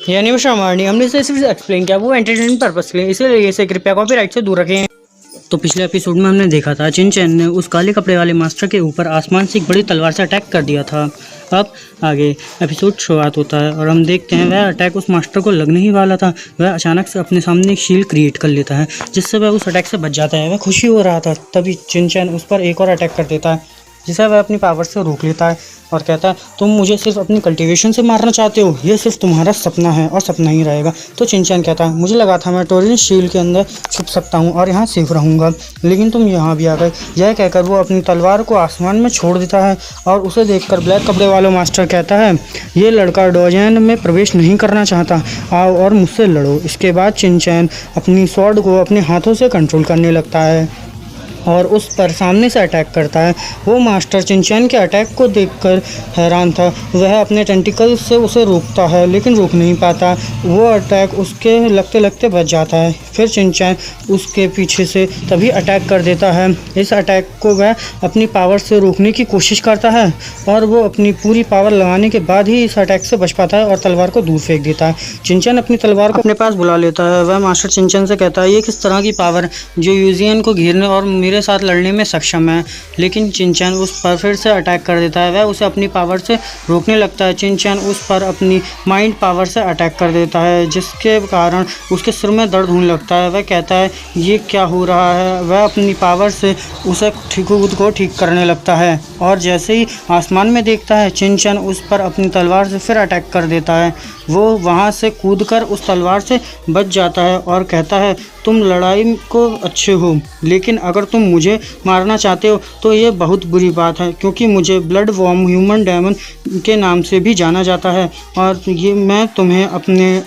ये एनिमेशन हमारी हमने इसे सिर्फ एक्सप्लेन किया, वो एंटरटेनमेंट पर्पस के लिए, इसलिए इसे कृपया कॉपीराइट से दूर रखें। तो पिछले एपिसोड में हमने देखा था चिनचैन ने उस काले कपड़े वाले मास्टर के ऊपर आसमान से एक बड़ी तलवार से अटैक कर दिया था। अब आगे एपिसोड शुरुआत होता है और हम देखते हैं वह अटैक उस मास्टर को लगने ही वाला था। वह अचानक से अपने सामने एक शील्ड क्रिएट कर लेता है जिससे वह उस अटैक से बच जाता है। वह खुशी हो रहा था, तभी चिनचैन उस पर एक और अटैक कर देता है जिसे वह अपनी पावर से रोक लेता है और कहता है तुम मुझे सिर्फ अपनी कल्टीवेशन से मारना चाहते हो, यह सिर्फ तुम्हारा सपना है और सपना ही रहेगा। तो चिनचैन कहता है मुझे लगा था मैं टोरिन शील्ड के अंदर छुप सकता हूँ और यहाँ सेफ रहूँगा, लेकिन तुम यहाँ भी आ गए। यह कहकर वो अपनी तलवार को आसमान में छोड़ देता है और उसे देखकर ब्लैक कपड़े वाला मास्टर कहता है ये लड़का डोजेन में प्रवेश नहीं करना चाहता, आओ और मुझसे लड़ो। इसके बाद चिनचैन अपनी स्वॉर्ड को अपने हाथों से कंट्रोल करने लगता है और उस पर सामने से अटैक करता है। वो मास्टर चिनचैन के अटैक को देखकर हैरान था। वह अपने टेंटिकल से उसे रोकता है लेकिन रोक नहीं पाता। वो अटैक उसके लगते लगते बच जाता है। फिर चिनचैन उसके पीछे से तभी अटैक कर देता है। इस अटैक को वह अपनी पावर से रोकने की कोशिश करता है और वो अपनी पूरी पावर लगाने के बाद ही इस अटैक से बच पाता है और तलवार को दूर फेंक देता है। चिनचैन अपनी तलवार को अपने पास बुला लेता है। वह मास्टर चिनचैन से कहता है ये किस तरह की पावर जो यूजियन को घेरने और मेरे साथ लड़ने में सक्षम है, लेकिन चिनचैन उस पर फिर से अटैक कर देता है। वह उसे अपनी पावर से रोकने लगता है। चिनचैन उस पर अपनी माइंड पावर से अटैक कर देता है जिसके कारण उसके सिर में दर्द होने लगता है। वह कहता है ये क्या हो रहा है। वह अपनी पावर से उसे खुद को ठीक करने लगता है और जैसे ही आसमान में देखता है चिनचैन उस पर अपनी तलवार से फिर अटैक कर देता है। वो वहाँ से कूदकर उस तलवार से बच जाता है और कहता है तुम लड़ाई को अच्छे हो, लेकिन अगर तुम मुझे मारना चाहते हो तो ये बहुत बुरी बात है, क्योंकि मुझे ब्लड वॉर्म ह्यूमन डेमन के नाम से भी जाना जाता है और ये मैं तुम्हें अपने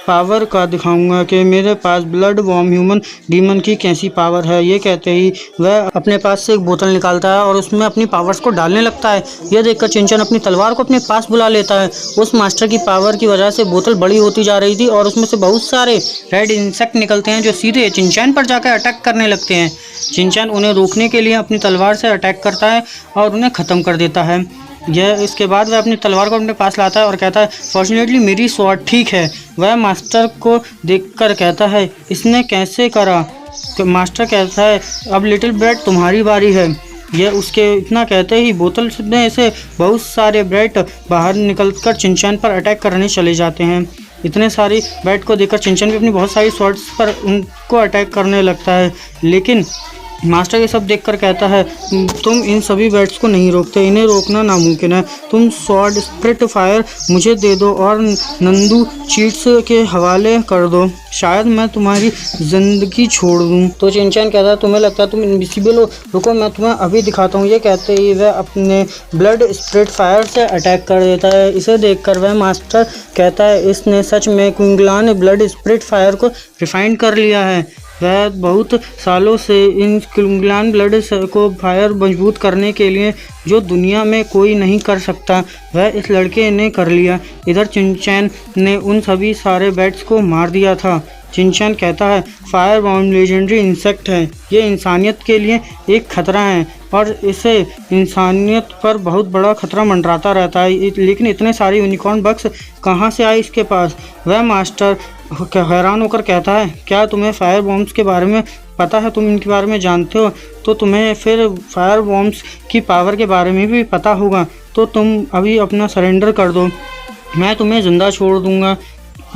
पावर का दिखाऊंगा कि मेरे पास ब्लड वॉर्म ह्यूमन डीमन की कैसी पावर है। ये कहते ही वह अपने पास से एक बोतल निकालता है और उसमें अपनी पावर्स को डालने लगता है। यह देखकर चिनचैन अपनी तलवार को अपने पास बुला लेता है। उस मास्टर की पावर की वजह से बोतल बड़ी होती जा रही थी और उसमें से बहुत सारे रेड इंसेक्ट निकलते हैं जो सीधे चिनचैन पर जाकर अटैक करने लगते हैं। चिनचैन उन्हें रोकने के लिए अपनी तलवार से अटैक करता है और उन्हें ख़त्म कर देता है। इसके बाद वह अपनी तलवार को अपने पास लाता है और कहता है फॉर्चुनेटली मेरी स्वॉर्ड ठीक है। वह मास्टर को देखकर कहता है इसने कैसे करा। मास्टर कहता है अब लिटिल ब्रेड तुम्हारी बारी है। यह उसके इतना कहते ही बोतल में से बहुत सारे ब्रेड बाहर निकलकर चिनचैन पर अटैक करने चले जाते हैं। इतने सारी ब्रेड को देखकर चिनचैन भी अपनी बहुत सारी स्वॉर्ड्स पर उनको अटैक करने लगता है, लेकिन मास्टर ये सब देखकर कहता है तुम इन सभी बैट्स को नहीं रोकते, इन्हें रोकना नामुमकिन है। तुम स्वॉर्ड स्प्रिट फायर मुझे दे दो और नंदू चीट्स के हवाले कर दो, शायद मैं तुम्हारी ज़िंदगी छोड़ दूँ। तो चिनचैन कहता है तुम्हें लगता है तुम इनविजिबल हो, रुको मैं तुम्हें अभी दिखाता हूँ। ये कहते ही वह अपने ब्लड स्प्रिट फायर से अटैक कर देता है। इसे देखकर वह मास्टर कहता है इसने सच में क्विंगलान ब्लड स्प्रिट फायर को रिफाइन कर लिया है। वह बहुत सालों से इन क्विंगलान ब्लड को फायर मजबूत करने के लिए जो दुनिया में कोई नहीं कर सकता, वह इस लड़के ने कर लिया। इधर चिनचैन ने उन सभी सारे बैट्स को मार दिया था। चिनचैन कहता है फायर बाउंड लेजेंडरी इंसेक्ट है, ये इंसानियत के लिए एक खतरा है और इसे इंसानियत पर बहुत बड़ा खतरा मंडराता रहता है, लेकिन इतने सारे यूनिकॉर्न बग्स कहाँ से आए इसके पास। वह मास्टर हैरान होकर कहता है क्या तुम्हें फायर बॉम्ब्स के बारे में पता है, तुम इनके बारे में जानते हो तो तुम्हें फिर फायर बॉम्ब्स की पावर के बारे में भी पता होगा, तो तुम अभी अपना सरेंडर कर दो, मैं तुम्हें ज़िंदा छोड़ दूँगा।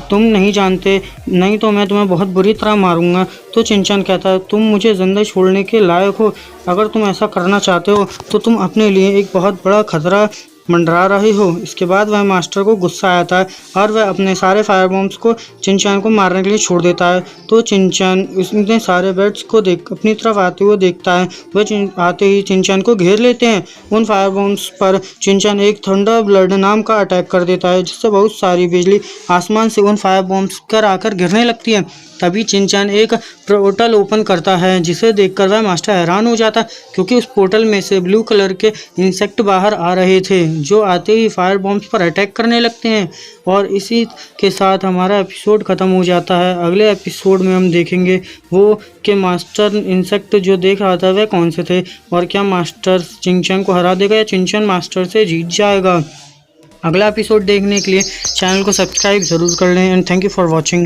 तुम नहीं जानते, नहीं तो मैं तुम्हें बहुत बुरी तरह मारूंगा। तो चिनचैन कहता है तुम मुझे ज़िंदा छोड़ने के लायक हो, अगर तुम ऐसा करना चाहते हो तो तुम अपने लिए एक बहुत बड़ा खतरा मंडरा रहे हो। इसके बाद वह मास्टर को गुस्सा आता है और वह अपने सारे फायर बॉम्ब्स को चिनचैन को मारने के लिए छोड़ देता है। तो चिनचैन इतने सारे बैट्स को देख अपनी तरफ आते हुए देखता है। वह आते ही चिनचैन को घेर लेते हैं। उन फायर बॉम्ब्स पर चिनचैन एक थंडर ब्लड नाम का अटैक कर देता है जिससे बहुत सारी बिजली आसमान से उन फायर बॉम्ब्स पर आकर गिरने लगती है। तभी चिनचैन एक पोर्टल ओपन करता है जिसे देखकर वह मास्टर हैरान हो जाता क्योंकि उस पोर्टल में से ब्लू कलर के इंसेक्ट बाहर आ रहे थे जो आते ही फायर बॉम्ब्स पर अटैक करने लगते हैं। और इसी के साथ हमारा एपिसोड ख़त्म हो जाता है। अगले एपिसोड में हम देखेंगे वो कि मास्टर इंसेक्ट जो देख रहा था वह कौन से थे और क्या मास्टर चिनचैन को हरा देगा या चिनचैन मास्टर से जीत जाएगा। अगला एपिसोड देखने के लिए चैनल को सब्सक्राइब ज़रूर कर लें and thank you for watching.